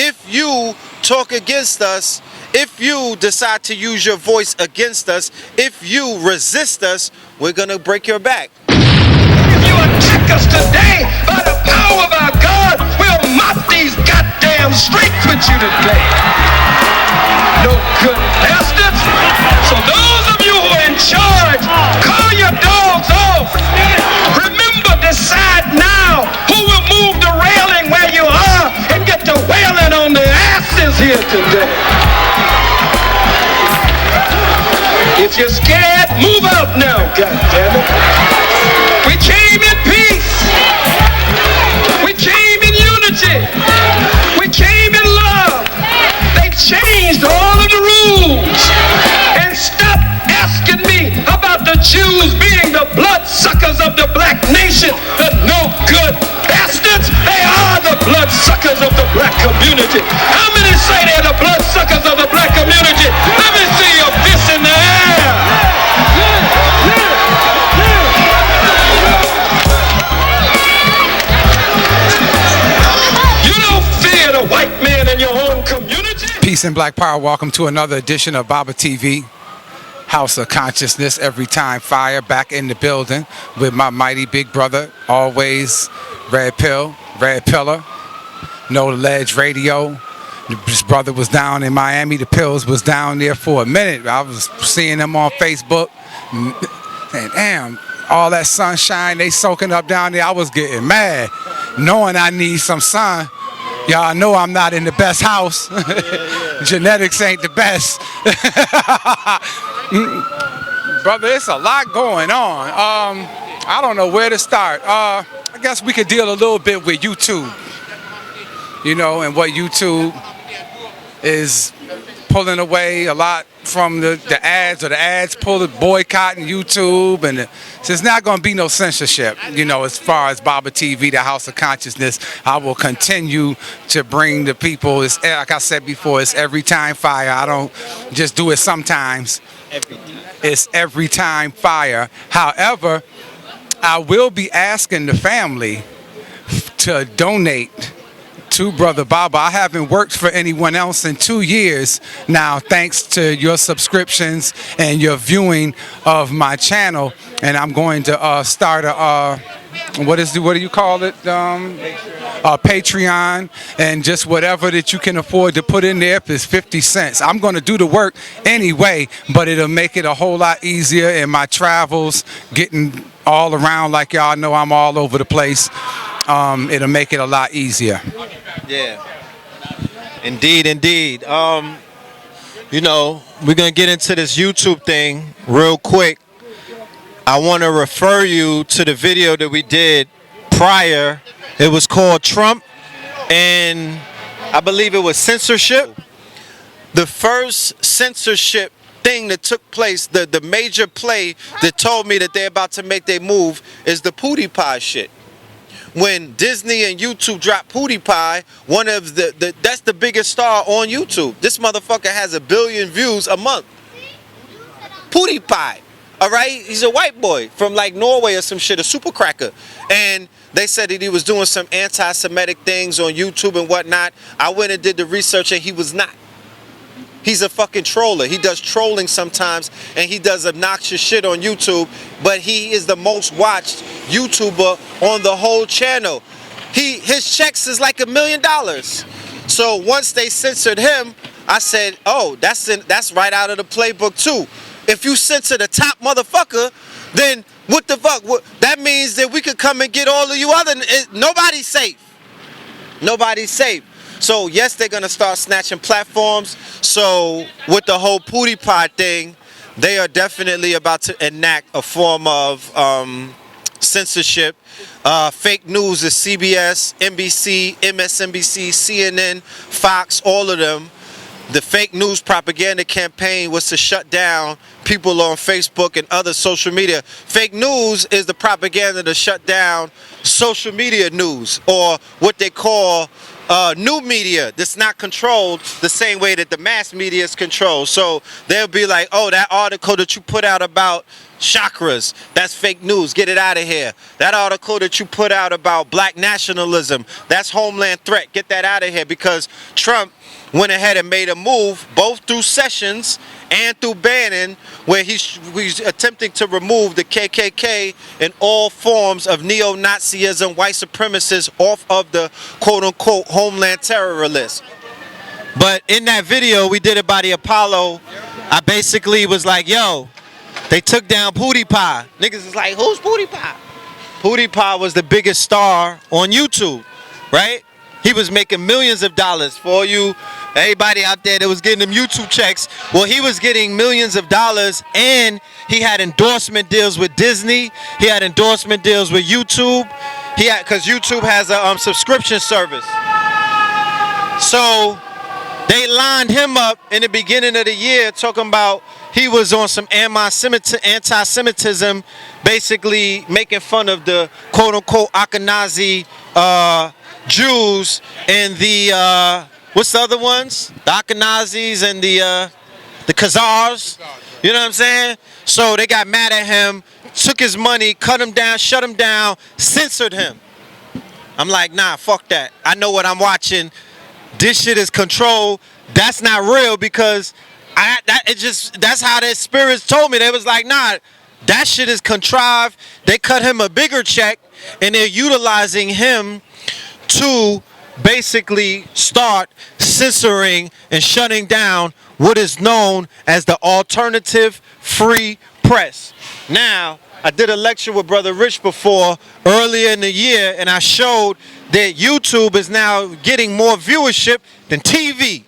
If you talk against us, if you decide to use your voice against us, if you resist us, we're gonna break your back. If you attack us today, by the power of our God, we'll mop these goddamn streets with you today. No good bastards. So those of you who are in charge, call your dogs off. Remember, decide now who will move the railing where you are and get to wailing on the asses here today. If you're scared, move out now, goddammit. We came in peace. We came in unity. We came in love. They changed all of the rules. And stop asking me about the Jews being the bloodsuckers of the black nation. The no good bastards. They are the bloodsuckers of the black community. How many say they're the bloodsuckers of the black community? Let me see your fist in the air. You don't fear the white man in your own community. Peace and Black Power. Welcome to another edition of Baba TV, House of Consciousness. Every time fire, back in the building with my mighty big brother, always Red Pill, Red Pillar, No Ledge Radio. This brother was down in Miami. The Pills was down there for a minute. I was seeing them on Facebook, saying, damn, all that sunshine they soaking up down there. I was getting mad, knowing I need some sun. Y'all know I'm not in the best house. Genetics ain't the best. Brother, it's a lot going on. I don't know where to start. I guess we could deal a little bit with YouTube. You know, and what YouTube is pulling away a lot from the ads, or the ads boycotting YouTube, and so it's not going to be no censorship. You know, as far as Baba TV, the House of Consciousness, I will continue to bring the people. It's, like I said before, it's every time fire. I don't just do it sometimes. It's every time fire. However, I will be asking the family to donate to Brother Baba. I haven't worked for anyone else in 2 years now, thanks to your subscriptions and your viewing of my channel. And I'm going to start a what do you call it? A Patreon, and just whatever that you can afford to put in there. If it's 50 cents, I'm going to do the work anyway, but it'll make it a whole lot easier in my travels, getting all around. Like y'all know, I'm all over the place. It'll make it a lot easier. Yeah, indeed. You know, we're gonna get into this YouTube thing real quick. I want to refer you to the video that we did prior. It was called Trump, and I believe it was censorship. The first censorship thing that took place, the major play that told me that they're about to make their move, is the Pootie Pie shit. When Disney and YouTube dropped Pootie Pie, one of that's the biggest star on YouTube. This motherfucker has 1 billion views a month. Pootie Pie, all right? He's a white boy from like Norway or some shit, a super cracker. And they said that he was doing some anti-Semitic things on YouTube and whatnot. I went and did the research, and he was not. He's a fucking troller. He does trolling sometimes, and he does obnoxious shit on YouTube, but he is the most watched YouTuber on the whole channel. His checks is like $1 million. So once they censored him, I said, oh, that's right out of the playbook too. If you censor the top motherfucker, then what the fuck? That means that we could come and get all of you other. Nobody's safe. Nobody's safe. So yes, they're gonna start snatching platforms. So with the whole Pootie Pie thing, they are definitely about to enact a form of censorship. Fake news is CBS, NBC, MSNBC, CNN, Fox, all of them. The fake news propaganda campaign was to shut down people on Facebook and other social media. Fake news is the propaganda to shut down social media news, or what they call new media that's not controlled the same way that the mass media is controlled. So they'll be like, oh, that article that you put out about chakras. That's fake news. Get it out of here. That article that you put out about black nationalism, that's homeland threat. Get that out of here, because Trump went ahead and made a move both through Sessions and through Bannon, where he's attempting to remove the KKK and all forms of neo-Nazism, white supremacists off of the quote-unquote homeland terror list. But in that video we did about the Apollo, I basically was like, yo, they took down Pootie Pie. Niggas is like, who's Pootie Pie? Pootie Pie was the biggest star on YouTube, right? He was making millions of dollars. For you, everybody out there that was getting them YouTube checks, well, he was getting millions of dollars, and he had endorsement deals with Disney. He had endorsement deals with YouTube. Because YouTube has a subscription service. So they lined him up in the beginning of the year talking about he was on some anti-Semitism, basically making fun of the quote-unquote Ashkenazi Jews and the, what's the other ones? The Ashkenazis and the Khazars. You know what I'm saying? So they got mad at him, took his money, cut him down, shut him down, censored him. I'm like, nah, fuck that. I know what I'm watching. This shit is controlled. That's not real, because that's how their spirits told me. They was like, nah, that shit is contrived. They cut him a bigger check, and they're utilizing him to basically start censoring and shutting down what is known as the alternative free press. Now, I did a lecture with Brother Rich before, earlier in the year, and I showed that YouTube is now getting more viewership than TV.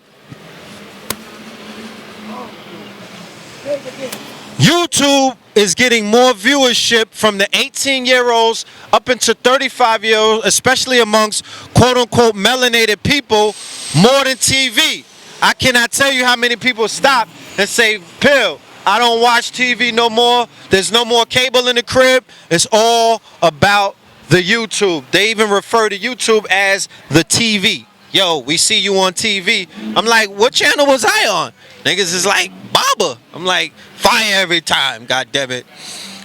YouTube is getting more viewership from the 18-year-olds up into 35-year-olds, especially amongst quote-unquote melanated people, more than TV. I cannot tell you how many people stop and say, Pill, I don't watch TV no more. There's no more cable in the crib. It's all about the YouTube. They even refer to YouTube as the TV. Yo, we see you on TV. I'm like, what channel was I on? Niggas is like, Baba. I'm like, fire every time, god damn it.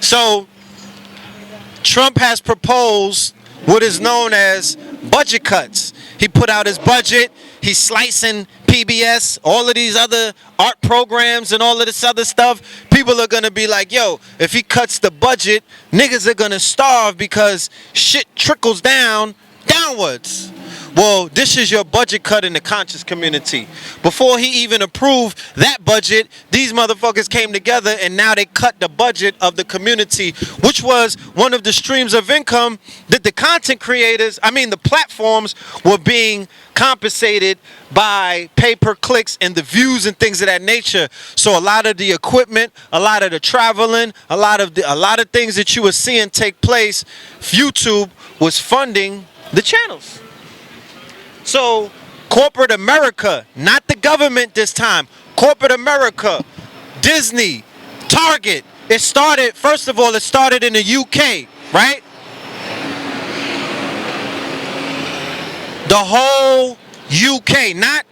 So, Trump has proposed what is known as budget cuts. He put out his budget. He's slicing PBS, all of these other art programs and all of this other stuff. People are going to be like, yo, if he cuts the budget, niggas are going to starve because shit trickles downwards. Well, this is your budget cut in the conscious community. Before he even approved that budget, these motherfuckers came together and now they cut the budget of the community, which was one of the streams of income that the content creators, the platforms were being compensated by pay-per-clicks and the views and things of that nature. So a lot of the equipment, a lot of the traveling, a lot of things that you were seeing take place, YouTube was funding the channels. So corporate America, not the government this time, corporate America, Disney, Target, it started in the UK, right? The whole UK, not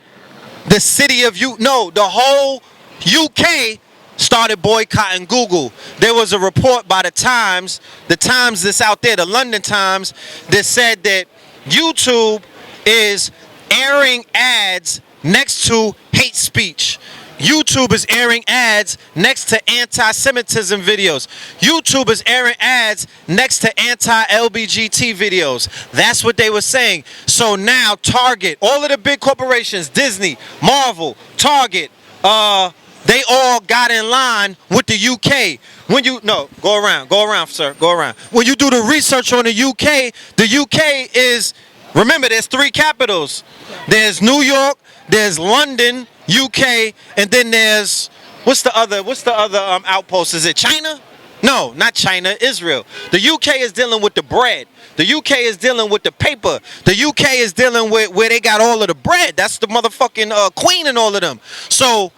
the city of the whole UK started boycotting Google. There was a report by the Times that's out there, the London Times, that said that YouTube is airing ads next to hate speech. YouTube is airing ads next to anti-Semitism videos. YouTube is airing ads next to anti-LGBT videos. That's what they were saying. So now Target, all of the big corporations, Disney, Marvel, Target, they all got in line with the UK. Go around, sir, go around. When you do the research on the UK is, remember, there's 3 capitals. There's New York, there's London, UK, and then there's, what's the other outpost? Is it China? No, not China, Israel. The UK is dealing with the bread. The UK is dealing with the paper. The UK is dealing with where they got all of the bread. That's the motherfucking queen and all of them. So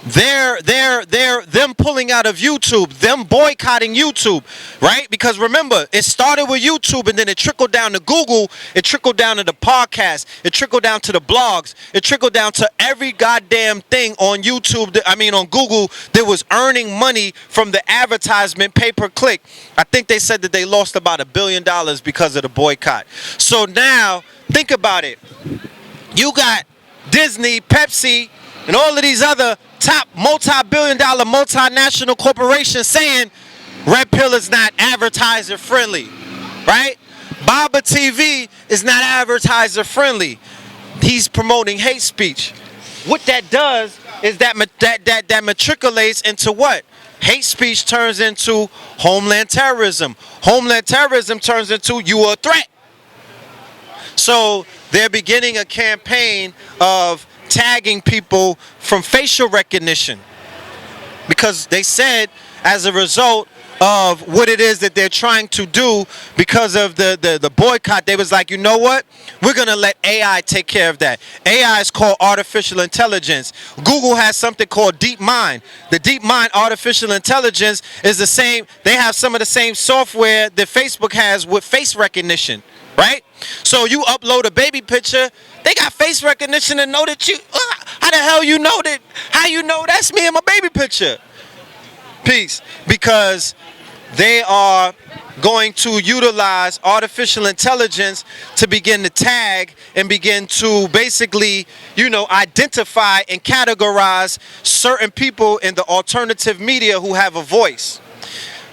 them pulling out of YouTube, them boycotting YouTube, right? Because remember, it started with YouTube and then it trickled down to Google, it trickled down to the podcast, it trickled down to the blogs, it trickled down to every goddamn thing on YouTube, on Google that was earning money from the advertisement pay-per-click. I think they said that they lost about $1 billion because of the boycott. So now, think about it. You got Disney, Pepsi, and all of these other top multi-billion-dollar multinational corporations saying Red Pill is not advertiser friendly, right? Baba TV is not advertiser friendly. He's promoting hate speech. What that does is that matriculates into what? Hate speech turns into homeland terrorism. Homeland terrorism turns into you are a threat. So they're beginning a campaign of tagging people from facial recognition, because they said as a result of what it is that they're trying to do because of the boycott, they was like, you know what, we're gonna let AI take care of that. AI is called artificial intelligence. Google has something called DeepMind. The DeepMind artificial intelligence is the same. They have some of the same software that Facebook has with face recognition, right? So you upload a baby picture, they got face recognition and know that you, how the hell you know that, how you know that's me in my baby picture? Peace. Because they are going to utilize artificial intelligence to begin to tag and begin to basically, identify and categorize certain people in the alternative media who have a voice.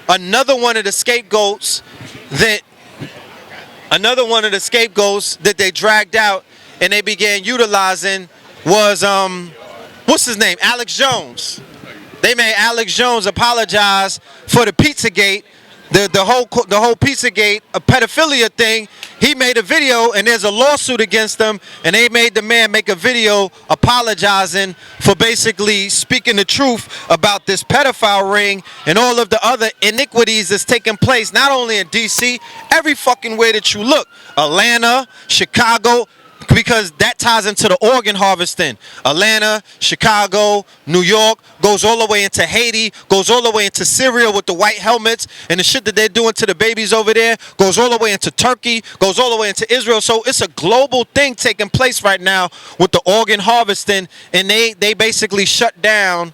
Another one of the scapegoats that they dragged out and they began utilizing was what's his name? Alex Jones. They made Alex Jones apologize for the Pizzagate, the whole Pizzagate, a pedophilia thing. He made a video and there's a lawsuit against him, and they made the man make a video apologizing for basically speaking the truth about this pedophile ring and all of the other iniquities that's taking place, not only in DC, every fucking way that you look. Atlanta, Chicago, because that ties into the organ harvesting. Atlanta, Chicago, New York, goes all the way into Haiti, goes all the way into Syria with the white helmets and the shit that they're doing to the babies over there, goes all the way into Turkey, goes all the way into Israel. So it's a global thing taking place right now with the organ harvesting, and they basically shut down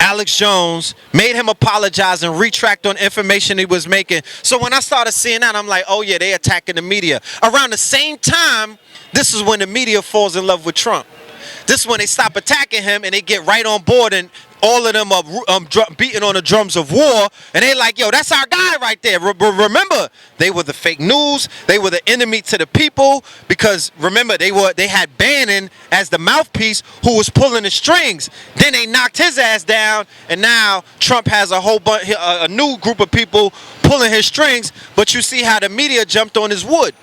Alex Jones, made him apologize and retract on information he was making. So when I started seeing that, I'm like, oh yeah, they attacking the media. Around the same time, this is when the media falls in love with Trump. This is when they stop attacking him and they get right on board, and all of them are beating on the drums of war, and they like, yo, that's our guy right there. Remember, they were the fake news. They were the enemy to the people, because remember, they had Bannon as the mouthpiece who was pulling the strings. Then they knocked his ass down, and now Trump has a new group of people pulling his strings. But you see how the media jumped on his wood.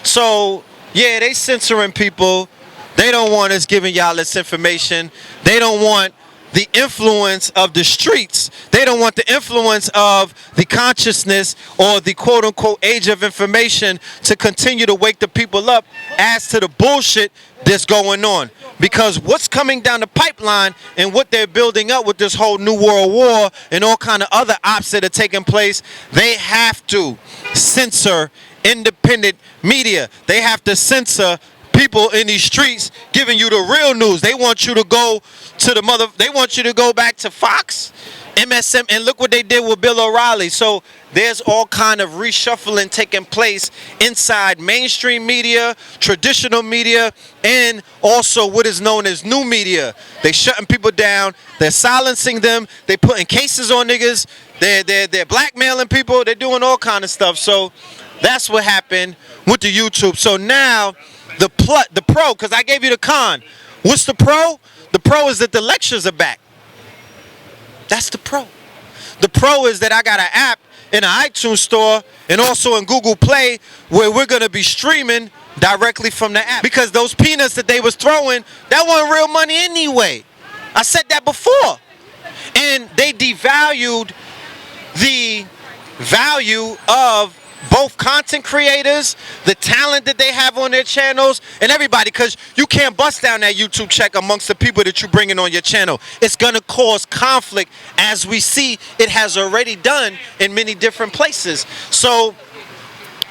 So yeah, they censoring people. They don't want us giving y'all this information. They don't want the influence of the streets. They don't want the influence of the consciousness or the quote-unquote age of information to continue to wake the people up as to the bullshit that's going on. Because what's coming down the pipeline and what they're building up with this whole New World War and all kind of other ops that are taking place, they have to censor independent media. They have to censor people in these streets giving you the real news. They want you to go to they want you to go back to Fox, MSM, and look what they did with Bill O'Reilly. So there's all kind of reshuffling taking place inside mainstream media, traditional media, and also what is known as new media. They shutting people down. They're silencing them. They putting cases on niggas. They're blackmailing people. They're doing all kind of stuff. So that's what happened with the YouTube. So now the pro, because I gave you the con. What's the pro? The pro is that the lectures are back. That's the pro. The pro is that I got an app in an iTunes store and also in Google Play where we're going to be streaming directly from the app. Because those peanuts that they was throwing, that wasn't real money anyway. I said that before. And they devalued the value of both content creators, the talent that they have on their channels, and everybody, because you can't bust down that YouTube check amongst the people that you're bringing on your channel. It's going to cause conflict, as we see it has already done in many different places. So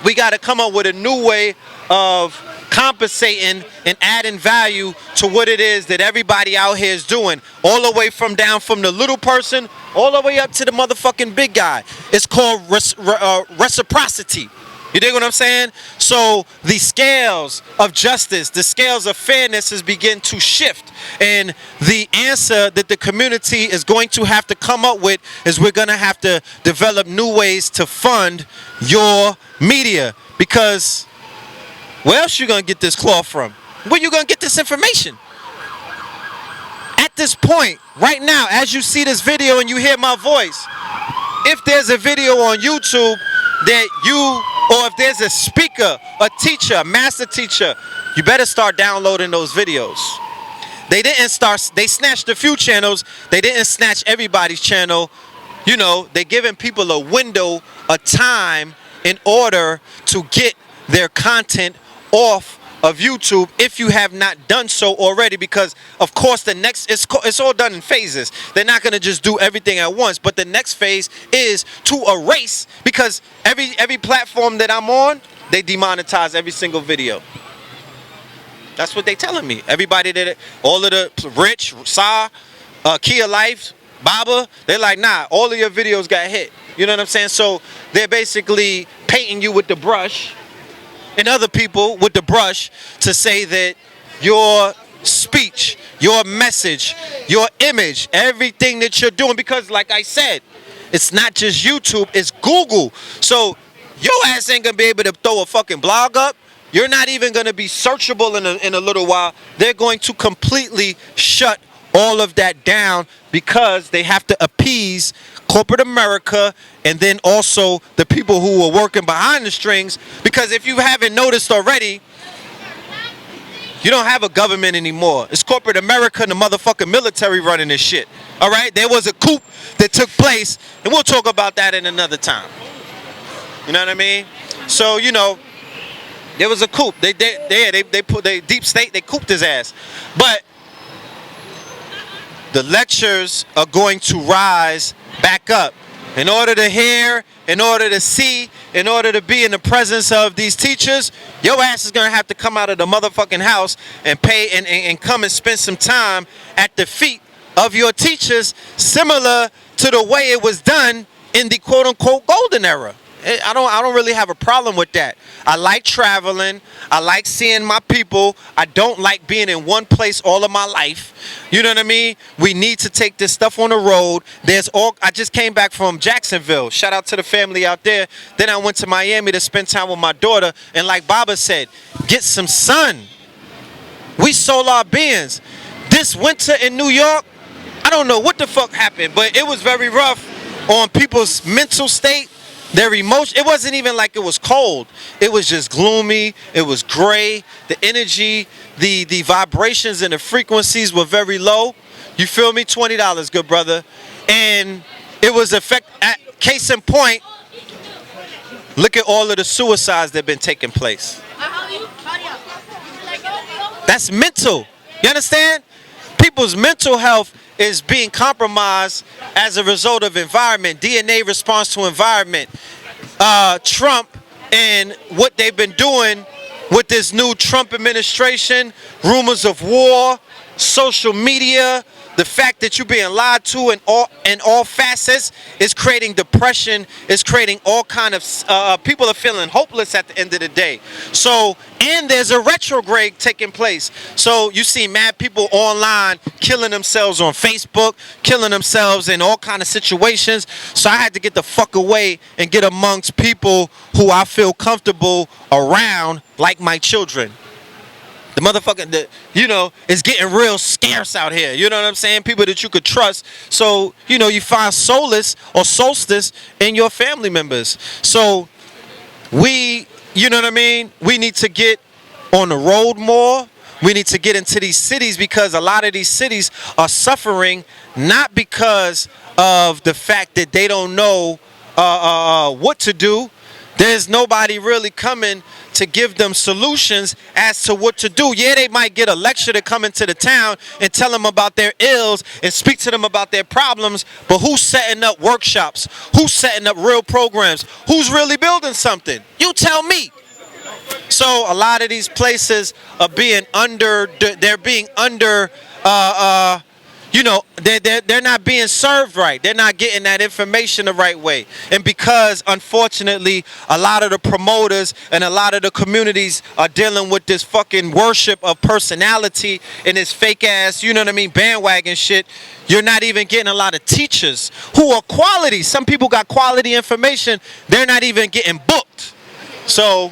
we got to come up with a new way of compensating and adding value to what it is that everybody out here is doing, all the way from down from the little person all the way up to the motherfucking big guy. It's called reciprocity. You dig what I'm saying? So the scales of justice, the scales of fairness is begin to shift. And the answer that the community is going to have to come up with is we're going to have to develop new ways to fund your media. Because where else you going to get this cloth from? Where you going to get this information? At this point, right now, as you see this video and you hear my voice, if there's a video on YouTube that or if there's a speaker, a teacher, a master teacher, you better start downloading those videos. They snatched a few channels. They didn't snatch everybody's channel. You know, they're giving people a window, a time in order to get their content off of YouTube if you have not done so already, because of course the next, it's all done in phases. They're not going to just do everything at once, but the next phase is to erase, because every platform that I'm on, they demonetize every single video. That's what they telling me. Everybody that, all of the Rich, Sa, Kia Life, Baba, they're like, nah, all of your videos got hit. You know what I'm saying? So they're basically painting you with the brush, and other people with the brush, to say that your speech, your message, your image, everything that you're doing, because like I said, it's not just YouTube, it's Google. So your ass ain't gonna be able to throw a fucking blog up. You're not even gonna be searchable in a little while. They're going to completely shut all of that down because they have to appease corporate America and then also the people who are working behind the strings. Because if you haven't noticed already, you don't have a government anymore. It's corporate America and the motherfucking military running this shit. All right? There was a coup that took place, and we'll talk about that in another time. You know what I mean? So, you know, there was a coup. They put their deep state, they couped his ass. But the lectures are going to rise back up. In order to hear, in order to see, in order to be in the presence of these teachers, your ass is going to have to come out of the motherfucking house and pay and come and spend some time at the feet of your teachers, similar to the way it was done in the quote-unquote golden era. I don't really have a problem with that. I like traveling. I like seeing my people. I don't like being in one place all of my life. You know what I mean? We need to take this stuff on the road. I just came back from Jacksonville. Shout out to the family out there. Then I went to Miami to spend time with my daughter. And like Baba said, get some sun. We solar beings. This winter in New York, I don't know what the fuck happened, but it was very rough on people's mental state. Their emotion, it wasn't even like it was cold. It was just gloomy. It was gray. The energy, the vibrations and the frequencies were very low. You feel me? $20, good brother. And it was case in point, look at all of the suicides that have been taking place. That's mental. You understand? People's mental health is being compromised as a result of environment, DNA response to environment. Trump and what they've been doing with this new Trump administration, rumors of war, social media, the fact that you're being lied to in all facets is creating depression, is creating all kind of, people are feeling hopeless at the end of the day. So, and there's a retrograde taking place. So you see mad people online killing themselves on Facebook, killing themselves in all kind of situations. So I had to get the fuck away and get amongst people who I feel comfortable around, like my children. The motherfucking, it's getting real scarce out here. You know what I'm saying? People that you could trust. So, you find solace or solstice in your family members. So we need to get on the road more. We need to get into these cities, because a lot of these cities are suffering not because of the fact that they don't know what to do. There's nobody really coming to give them solutions as to what to do. Yeah, they might get a lecturer to come into the town and tell them about their ills and speak to them about their problems, but who's setting up workshops? Who's setting up real programs? Who's really building something? You tell me. So a lot of these places are being they're being they're not being served right. They're not getting that information the right way. And because, unfortunately, a lot of the promoters and a lot of the communities are dealing with this fucking worship of personality and this fake ass, bandwagon shit, you're not even getting a lot of teachers who are quality. Some people got quality information. They're not even getting booked. So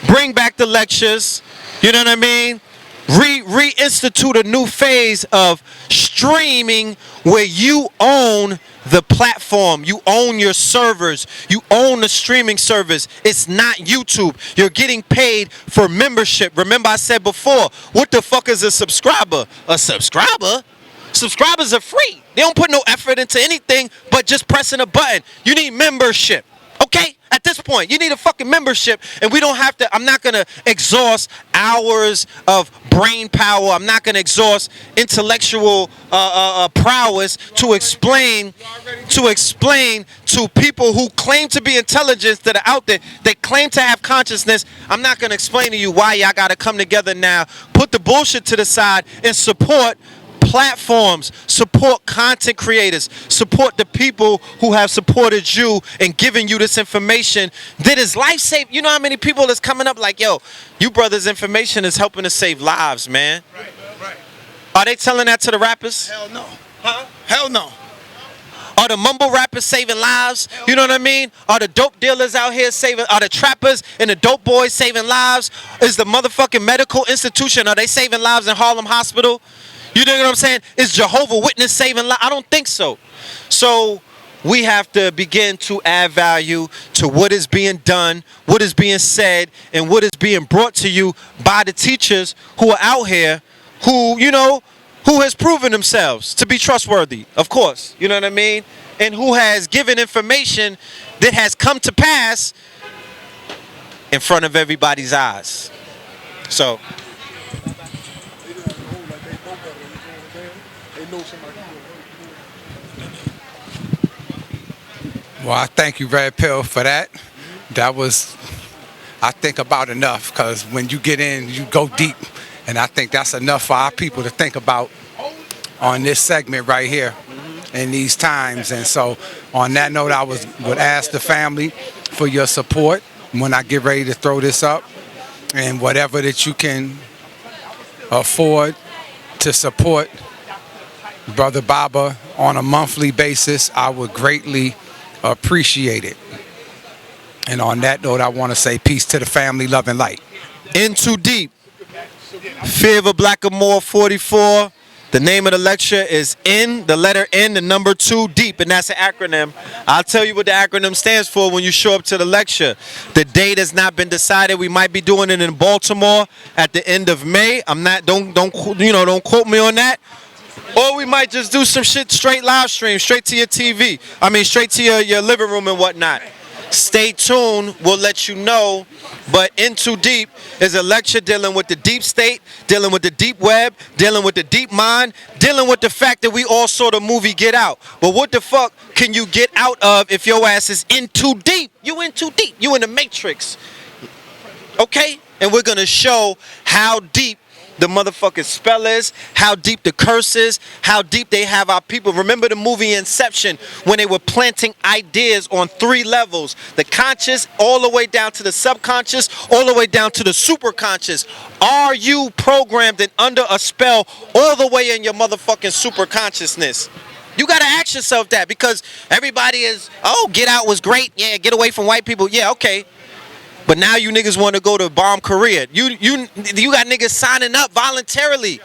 bring back the lectures. You know what I mean? Reinstitute a new phase of streaming where you own the platform, you own your servers, you own the streaming service. It's not YouTube. You're getting paid for membership. Remember I said before, what the fuck is a subscriber? A subscriber? Subscribers are free. They don't put no effort into anything but just pressing a button. You need membership. Okay? At this point, you need a fucking membership, and we don't have to. I'm not going to exhaust hours of brain power. I'm not going to exhaust intellectual prowess to explain to people who claim to be intelligent that are out there. They claim to have consciousness. I'm not going to explain to you why y'all got to come together now, put the bullshit to the side, and support platforms, support content creators, support the people who have supported you and giving you this information that is life-saving. You know how many people is coming up like, yo, you brothers' information is helping to save lives, man. Right. Are they telling that to the rappers? Hell no. Huh? Hell no. Are the mumble rappers saving lives? You know what I mean? Are the dope dealers out here saving, are the trappers and the dope boys saving lives? Is the motherfucking medical institution, are they saving lives in Harlem Hospital? You know what I'm saying? Is Jehovah Witness saving lives? I don't think so. So we have to begin to add value to what is being done, what is being said, and what is being brought to you by the teachers who are out here who, who has proven themselves to be trustworthy, of course. You know what I mean? And who has given information that has come to pass in front of everybody's eyes. So... Well, I thank you, Red Pill, for that. That was, I think, about enough, because when you get in, you go deep. And I think that's enough for our people to think about on this segment right here in these times. And so on that note, I would ask the family for your support when I get ready to throw this up, and whatever that you can afford to support Brother Baba on a monthly basis, I would greatly appreciate it. And on that note, I want to say peace to the family, love and light. In Too Deep, Fear of a Blackamoor 44. The name of the lecture is N, the letter N, the number 2, Deep, and that's an acronym. I'll tell you what the acronym stands for when you show up to the lecture. The date has not been decided. We might be doing it in Baltimore at the end of May. Don't quote me on that. Or we might just do some shit straight live stream, straight to your TV. Straight to your living room and whatnot. Stay tuned. We'll let you know. But In Too Deep is a lecture dealing with the deep state, dealing with the deep web, dealing with the deep mind, dealing with the fact that we all saw the movie Get Out. But what the fuck can you get out of if your ass is in too deep? You in too deep. You in the Matrix. Okay? And we're going to show how deep the motherfucking spell is, how deep the curse is, how deep they have our people. Remember the movie Inception when they were planting ideas on 3 levels. The conscious, all the way down to the subconscious, all the way down to the superconscious. Are you programmed and under a spell all the way in your motherfucking superconsciousness? You got to ask yourself that, because everybody is, Get Out was great. Yeah, get away from white people. Yeah, okay. But now you niggas want to go to bomb Korea. You got niggas signing up voluntarily.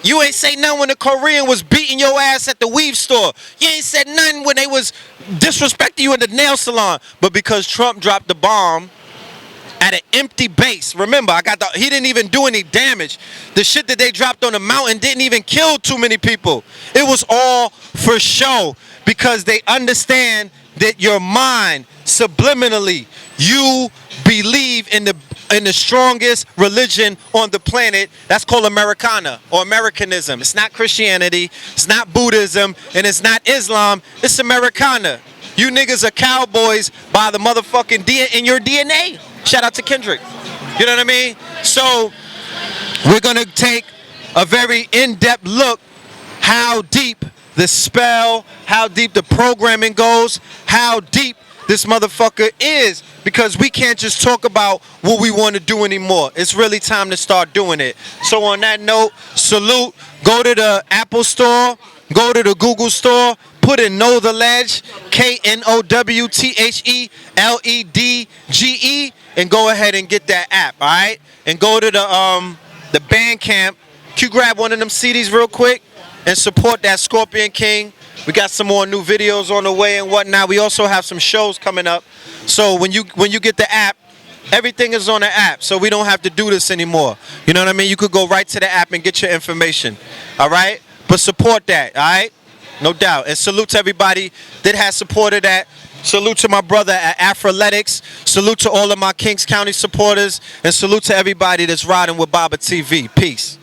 You ain't say nothing when the Korean was beating your ass at the weave store. You ain't said nothing when they was disrespecting you in the nail salon. But because Trump dropped the bomb at an empty base. Remember, he didn't even do any damage. The shit that they dropped on the mountain didn't even kill too many people. It was all for show, because they understand that your mind subliminally, you believe in the strongest religion on the planet. That's called Americana or Americanism. It's not Christianity, it's not Buddhism, and it's not Islam. It's Americana. You niggas are cowboys by the motherfucking in your DNA. Shout out to Kendrick. You know what I mean? So we're gonna take a very in-depth look how deep the spell, how deep the programming goes, how deep this motherfucker is, because we can't just talk about what we want to do anymore. It's really time to start doing it. So on that note, salute. Go to the Apple store, go to the Google store, put in Know the Ledge, KNOWTHELEDGE, and go ahead and get that app, all right? And go to the Bandcamp. Can you grab one of them CDs real quick and support that Scorpion King? We got some more new videos on the way and whatnot. We also have some shows coming up. So when you get the app, everything is on the app. So we don't have to do this anymore. You know what I mean? You could go right to the app and get your information. All right? But support that, all right? No doubt. And salute to everybody that has supported that. Salute to my brother at Afroletics. Salute to all of my Kings County supporters. And salute to everybody that's riding with Baba TV. Peace.